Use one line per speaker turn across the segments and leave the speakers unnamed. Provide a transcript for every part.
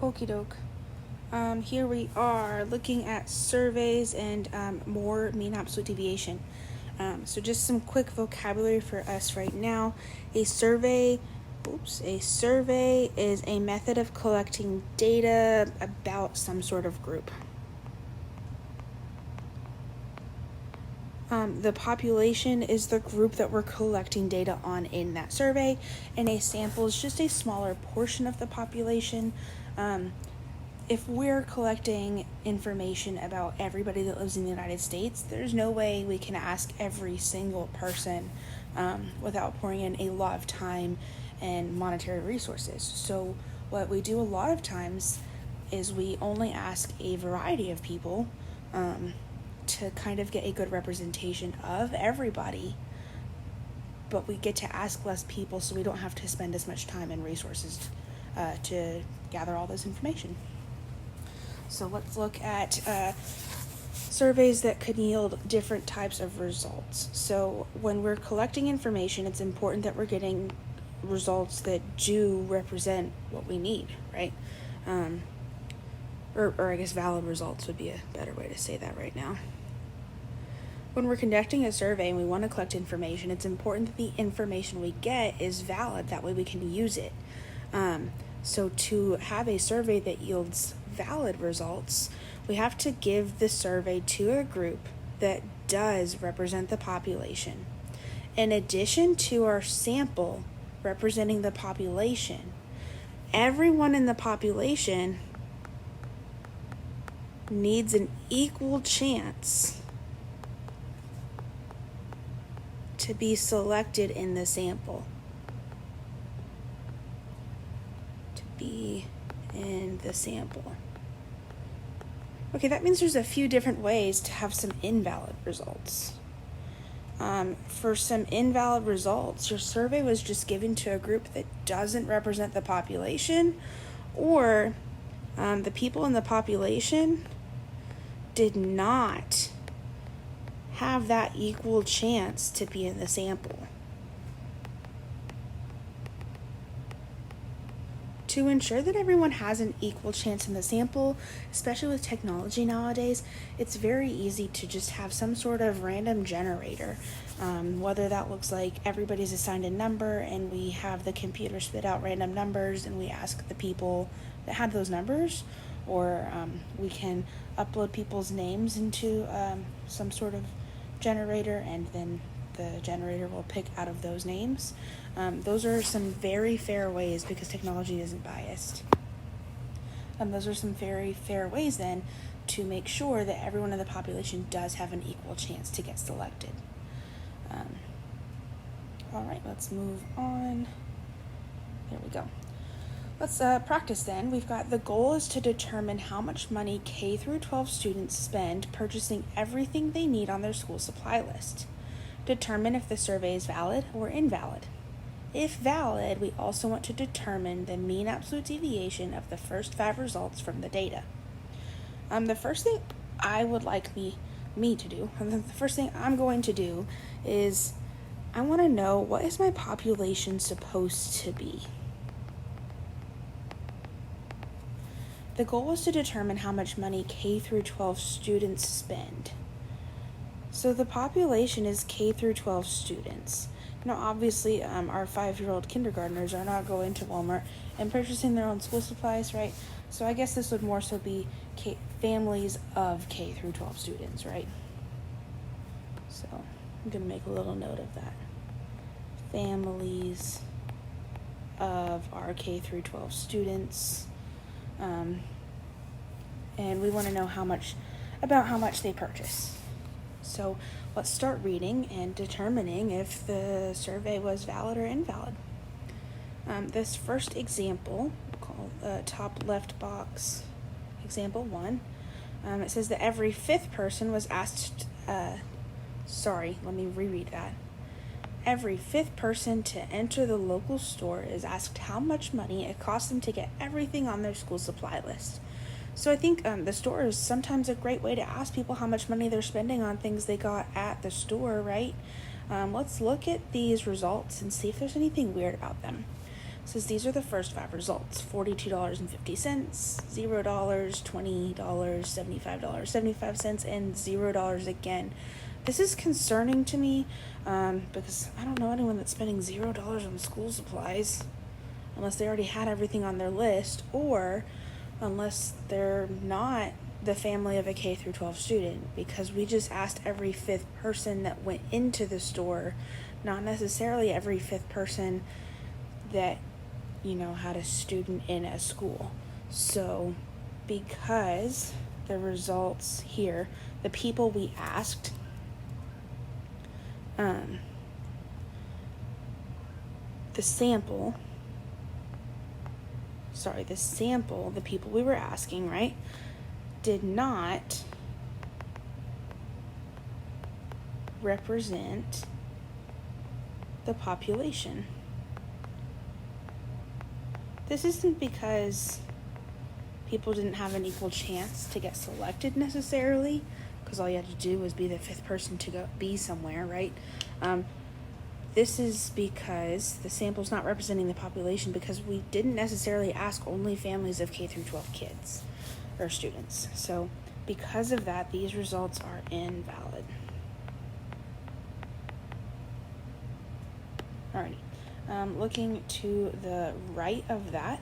Okie doke. Here we are looking at surveys and more mean absolute deviation. So just some quick vocabulary for us right now. A survey is a method of collecting data about some sort of group. The population is the group that we're collecting data on in that survey, and a sample is just a smaller portion of the population. If we're collecting information about everybody that lives in the United States, there's no way we can ask every single person without pouring in a lot of time and monetary resources. So what we do a lot of times is we only ask a variety of people to kind of get a good representation of everybody, but we get to ask less people so we don't have to spend as much time and resources to gather all this information. So let's look at surveys that could yield different types of results. So when we're collecting information, it's important that we're getting results that do represent what we need, right? Or I guess valid results would be a better way to say that right now. When we're conducting a survey and we want to collect information, it's important that the information we get is valid. That way we can use it. So to have a survey that yields valid results, we have to give the survey to a group that does represent the population. In addition to our sample representing the population, everyone in the population needs an equal chance to be selected in the sample. Okay, that means there's a few different ways to have some invalid results. For some invalid results, your survey was just given to a group that doesn't represent the population, or the people in the population did not have that equal chance to be in the sample. To ensure that everyone has an equal chance in the sample, especially with technology nowadays, it's very easy to just have some sort of random generator. Whether that looks like everybody's assigned a number and we have the computer spit out random numbers and we ask the people that had those numbers, or we can upload people's names into some sort of generator, and then the generator will pick out of those names. Those are some very fair ways, because technology isn't biased. Those are some very fair ways then to make sure that everyone in the population does have an equal chance to get selected. All right, let's move on. There we go. Let's practice then. We've got the goal is to determine how much money K through 12 students spend purchasing everything they need on their school supply list. Determine if the survey is valid or invalid. If valid, we also want to determine the mean absolute deviation of the first 5 results from the data. The first thing I would like me to do, the first thing I'm going to do is I want to know, what is my population supposed to be? The goal is to determine how much money K through 12 students spend. So the population is K through 12 students. Now, obviously, our 5-year-old kindergartners are not going to Walmart and purchasing their own school supplies, right? So I guess this would more so be families of K through 12 students, right? So I'm going to make a little note of that. Families of our K through 12 students. And we want to know how much they purchase. So let's start reading and determining if the survey was valid or invalid. This first example, called top left box, example 1, it says that every 5th person was asked, let me reread that. Every 5th person to enter the local store is asked how much money it costs them to get everything on their school supply list. So I think the store is sometimes a great way to ask people how much money they're spending on things they got at the store, right? Let's look at these results and see if there's anything weird about them. says these are the first 5 results: $42.50, $0, $20, $75, 75 cents, and $0 again. This is concerning to me because I don't know anyone that's spending $0 on school supplies unless they already had everything on their list, or unless they're not the family of a K through 12 student, because we just asked every 5th person that went into the store, not necessarily every 5th person that, had a student in a school. So because the results here, the people we asked, the sample, the people we were asking, right, did not represent the population. This isn't because people didn't have an equal chance to get selected necessarily, because all you had to do was be the 5th person to go be somewhere, right? This is because the sample's not representing the population, because we didn't necessarily ask only families of K through 12 kids or students. So because of that, these results are invalid. Alrighty. Looking to the right of that,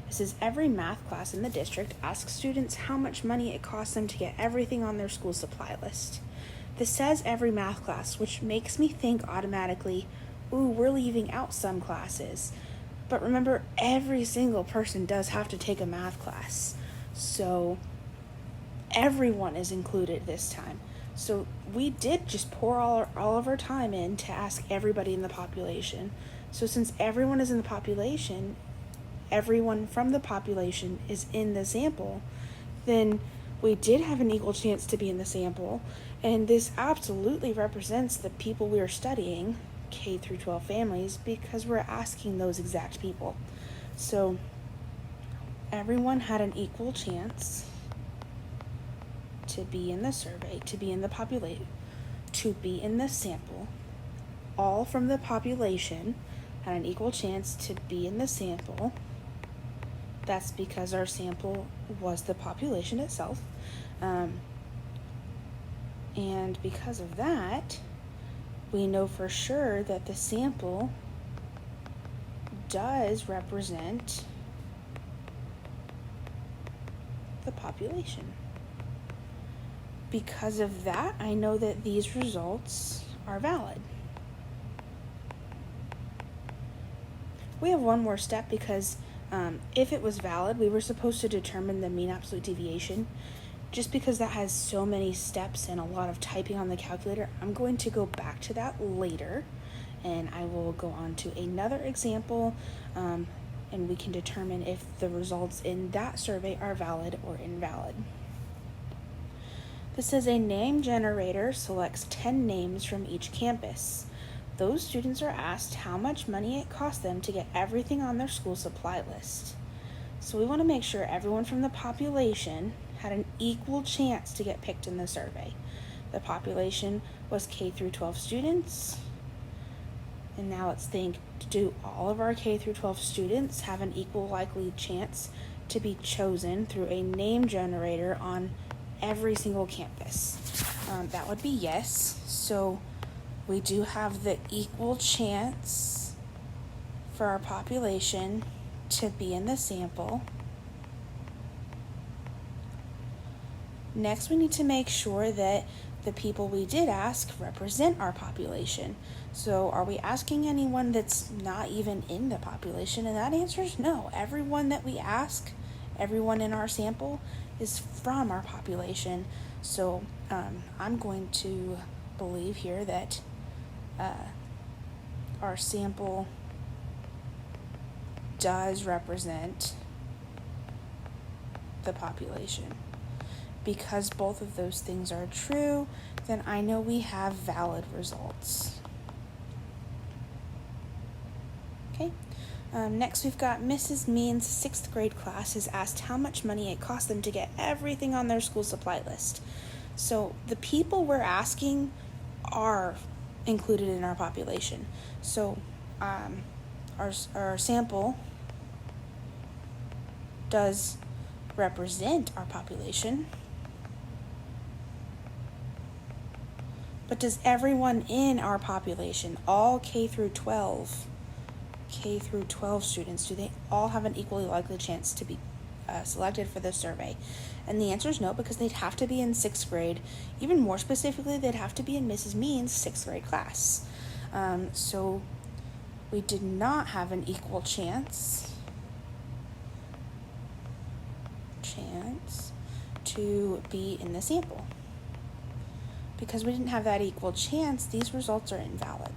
it says every math class in the district asks students how much money it costs them to get everything on their school supply list. This says every math class, which makes me think automatically, ooh, we're leaving out some classes. But remember, every single person does have to take a math class. So everyone is included this time. So we did just pour all of our time in to ask everybody in the population. So since everyone is in the population, everyone from the population is in the sample, then we did have an equal chance to be in the sample, and this absolutely represents the people we are studying, K through 12 families, because we're asking those exact people. So everyone had an equal chance to be in the survey, to be in the population, to be in the sample. All from the population had an equal chance to be in the sample. That's because our sample was the population itself. And because of that, we know for sure that the sample does represent the population. Because of that, I know that these results are valid. We have one more step because if it was valid, we were supposed to determine the mean absolute deviation. Just because that has so many steps and a lot of typing on the calculator, I'm going to go back to that later, and I will go on to another example, and we can determine if the results in that survey are valid or invalid. This says a name generator selects 10 names from each campus. Those students are asked how much money it costs them to get everything on their school supply list. So we want to make sure everyone from the population had an equal chance to get picked in the survey. The population was K through 12 students. And now let's think, do all of our K through 12 students have an equal likely chance to be chosen through a name generator on every single campus? That would be yes. So we do have the equal chance for our population to be in the sample. Next, we need to make sure that the people we did ask represent our population. So are we asking anyone that's not even in the population? And that answer is no. Everyone that we ask, everyone in our sample, is from our population. So I'm going to believe here that our sample does represent the population. Because both of those things are true, then I know we have valid results. Okay. Next, we've got Mrs. Mean's 6th grade class is asked how much money it cost them to get everything on their school supply list. So the people we're asking are included in our population. So our sample does represent our population, but does everyone in our population, all K through 12 students, do they all have an equally likely chance to be selected for this survey? And the answer is no, because they'd have to be in 6th grade. Even more specifically, they'd have to be in Mrs. Mean's 6th grade class. So we did not have an equal chance to be in the sample. Because we didn't have that equal chance, these results are invalid.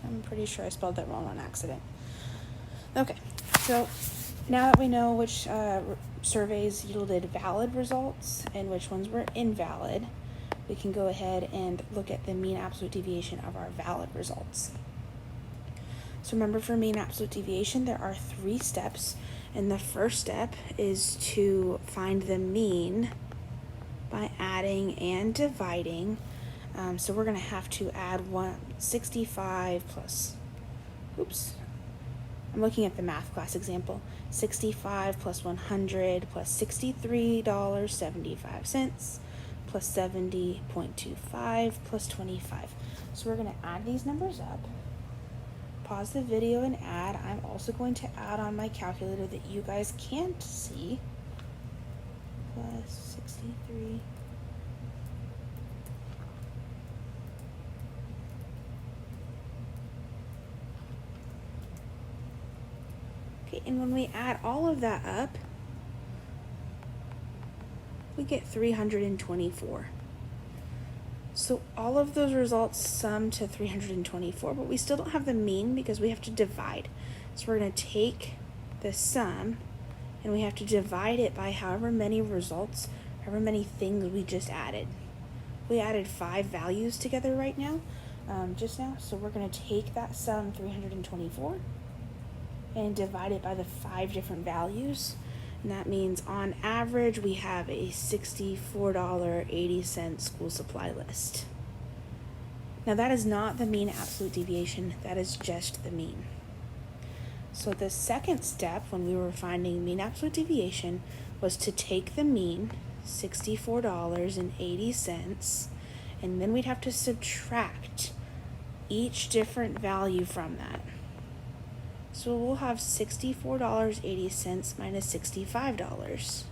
I'm pretty sure I spelled that wrong on accident. Okay, so now that we know which surveys yielded valid results and which ones were invalid, we can go ahead and look at the mean absolute deviation of our valid results. So remember, for mean absolute deviation, there are 3 steps, and the first step is to find the mean by adding and dividing. So we're going to have to add 165 plus, I'm looking at the math class example, 65 plus 100 plus $63.75 plus 70.25 plus 25. So we're going to add these numbers up. Pause the video and add. I'm also going to add on my calculator that you guys can't see. Plus 63. Okay, and when we add all of that up, we get 324. So all of those results sum to 324, but we still don't have the mean because we have to divide. So we're going to take the sum and we have to divide it by however many results, however many things we just added. We added 5 values together right now, just now. So we're going to take that sum, 324, and divide it by the 5 different values. And that means on average, we have a $64.80 school supply list. Now that is not the mean absolute deviation, that is just the mean. So the second step when we were finding mean absolute deviation was to take the mean, $64.80, and then we'd have to subtract each different value from that. So we'll have $64.80 minus $65.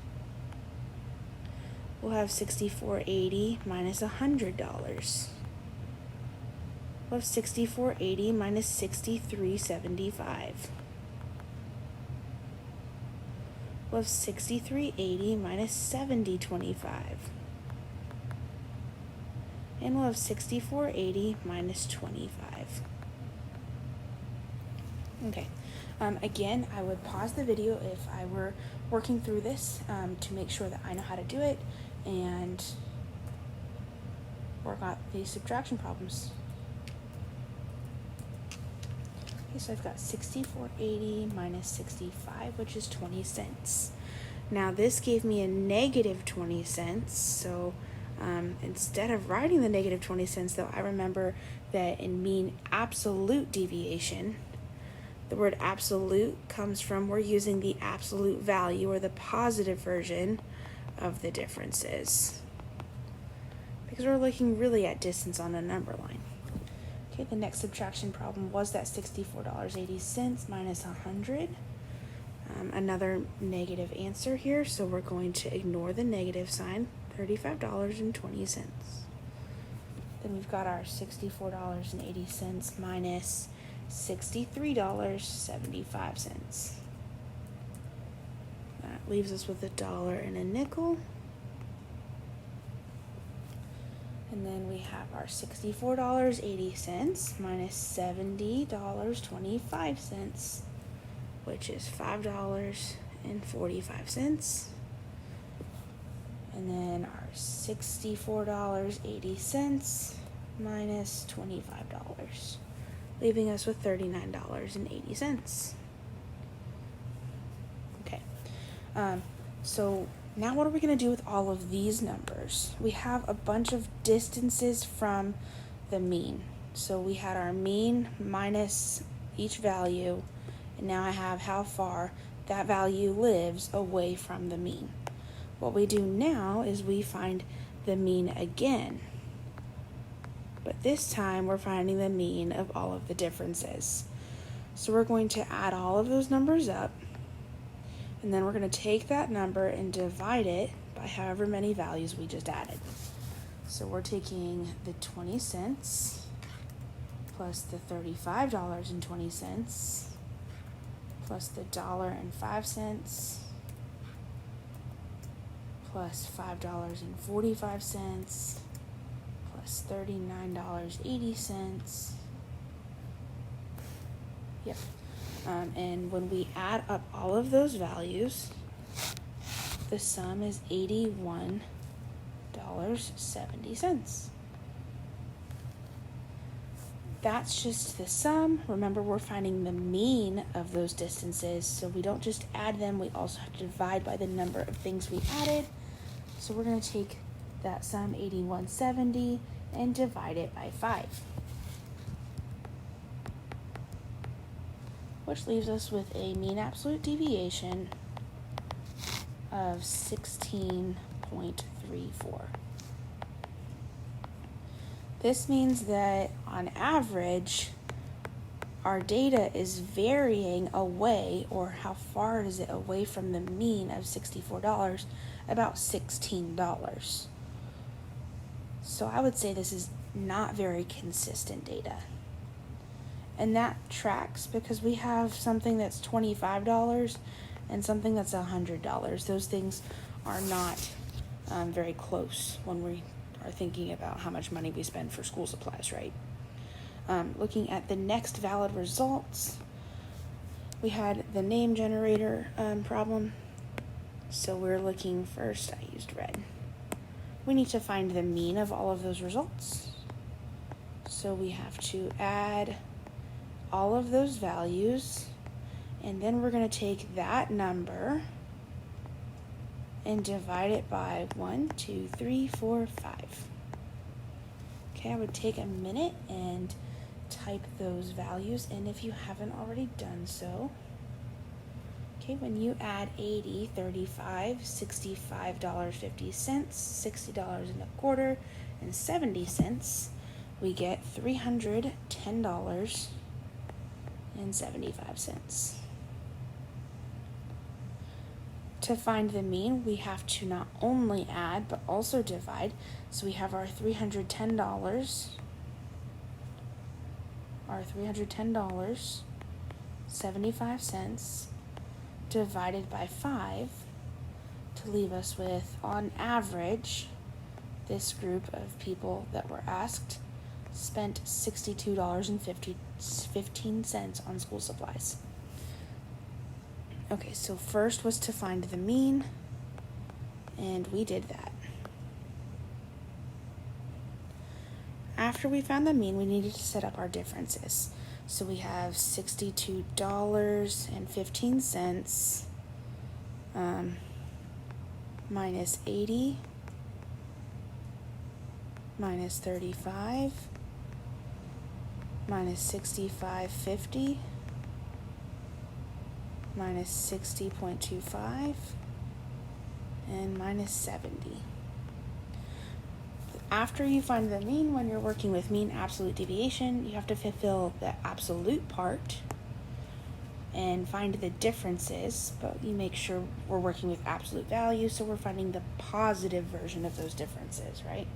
We'll have $64.80 minus $100. We'll have $64.80 minus $63.75. We'll have $63.80 minus $70.25. And we'll have $64.80 minus $25. Okay, again, I would pause the video if I were working through this to make sure that I know how to do it and work out these subtraction problems. Okay, so I've got $64.80 minus 65, which is 20 cents. Now this gave me a negative 20 cents, so instead of writing the negative 20 cents, though, I remember that in mean absolute deviation, the word absolute comes from we're using the absolute value or the positive version of the differences because we're looking really at distance on a number line. Okay, the next subtraction problem was that $64.80 minus 100. Another negative answer here, so we're going to ignore the negative sign, $35.20. Then we've got our $64.80 minus $63.75. That leaves us with $1 and a nickel. And then we have our $64.80 minus $70.25, which is $5.45. And then our $64.80 minus $25, leaving us with $39.80. Okay, so now what are we going to do with all of these numbers? We have a bunch of distances from the mean. So we had our mean minus each value, and now I have how far that value lives away from the mean. What we do now is we find the mean again, but this time we're finding the mean of all of the differences. So we're going to add all of those numbers up, and then we're going to take that number and divide it by however many values we just added. So we're taking the 20 cents plus the $35.20 plus the $1.05 plus $5.45 plus $39.80. Yep. And when we add up all of those values, the sum is $81.70. That's just the sum. Remember, we're finding the mean of those distances, so we don't just add them, we also have to divide by the number of things we added. So we're going to take that sum, $81.70, and divide it by 5. Which leaves us with a mean absolute deviation of 16.34. This means that on average, our data is varying away, or how far is it away from the mean of $64, about $16. So I would say this is not very consistent data. And that tracks because we have something that's $25 and something that's $100. Those things are not very close when we are thinking about how much money we spend for school supplies, right? Looking at the next valid results, we had the name generator problem. So we're looking first, I used red. We need to find the mean of all of those results. So we have to add all of those values, and then we're going to take that number and divide it by 1, 2, 3, 4, 5. Okay, I would take a minute and type those values in if you haven't already done so. Okay, when you add 80, 35, $65.50, $60.25, and 70 cents, we get $310.75. To find the mean, we have to not only add, but also divide. So we have our $310.75 divided by 5 to leave us with, on average, this group of people that were asked spent $62.15 on school supplies. Okay, so first was to find the mean, and we did that. After we found the mean, we needed to set up our differences. So we have $62.15 minus 80 minus 35 minus 65.50 minus 60.25 and minus 70. After you find the mean, when you're working with mean absolute deviation, you have to fulfill the absolute part and find the differences, but you make sure we're working with absolute values, so we're finding the positive version of those differences, right?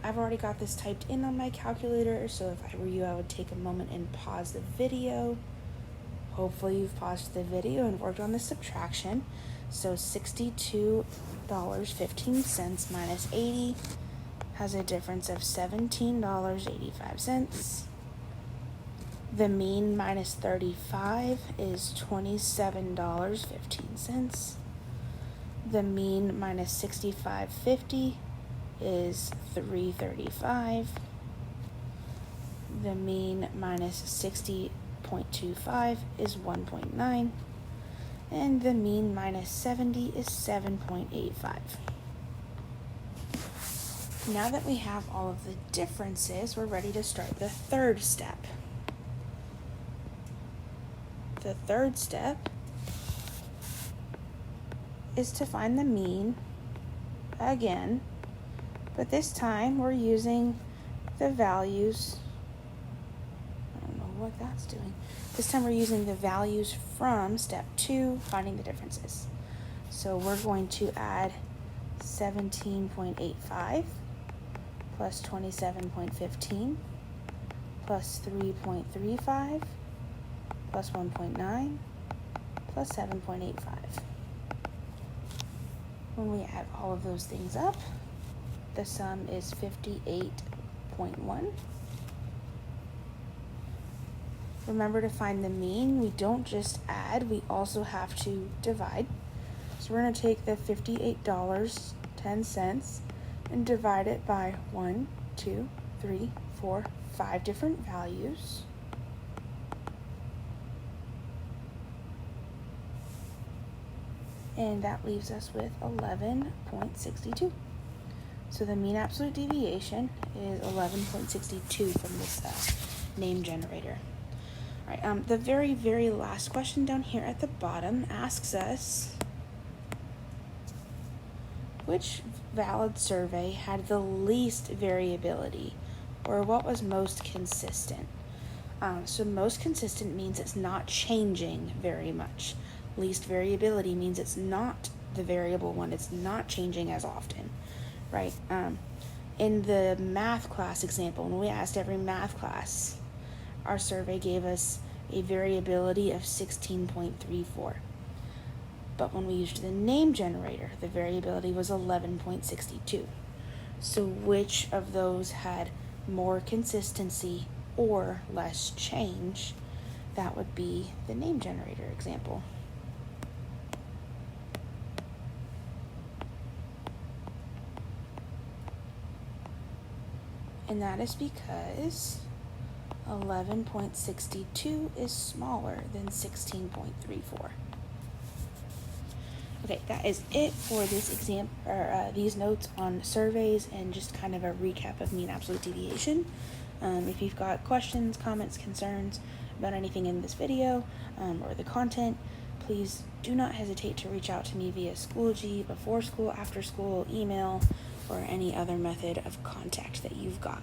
I've already got this typed in on my calculator, so if I were you, I would take a moment and pause the video. Hopefully you've paused the video and worked on the subtraction. So $62.15 minus 80 has a difference of $17.85. The mean minus 35 is $27.15. The mean minus 65.50 is $3.35. The mean minus 60.25 is 1.9. And the mean minus 70 is 7.85. Now that we have all of the differences, we're ready to start the third step. The third step is to find the mean again, but this time we're using the values. I don't know what that's doing. This time we're using the values from step 2, finding the differences. So we're going to add 17.85 plus 27.15 plus 3.35 plus 1.9 plus 7.85. When we add all of those things up, the sum is 58.1. Remember, to find the mean, we don't just add, we also have to divide. So we're going to take the $58.10 and divide it by 1, 2, 3, 4, 5 different values. And that leaves us with 11.62. So the mean absolute deviation is 11.62 from this name generator. All right, the very, very last question down here at the bottom asks us, which valid survey had the least variability, or what was most consistent? So most consistent means it's not changing very much. Least variability means it's not the variable one, it's not changing as often, right? In the math class example, when we asked every math class, our survey gave us a variability of 16.34. But when we used the name generator, the variability was 11.62. So which of those had more consistency or less change? That would be the name generator example. And that is because 11.62 is smaller than 16.34. Okay, that is it for this exam, or these notes on surveys and just kind of a recap of mean absolute deviation. If you've got questions, comments, concerns about anything in this video or the content, please do not hesitate to reach out to me via Schoology, before school, after school, email, or any other method of contact that you've got.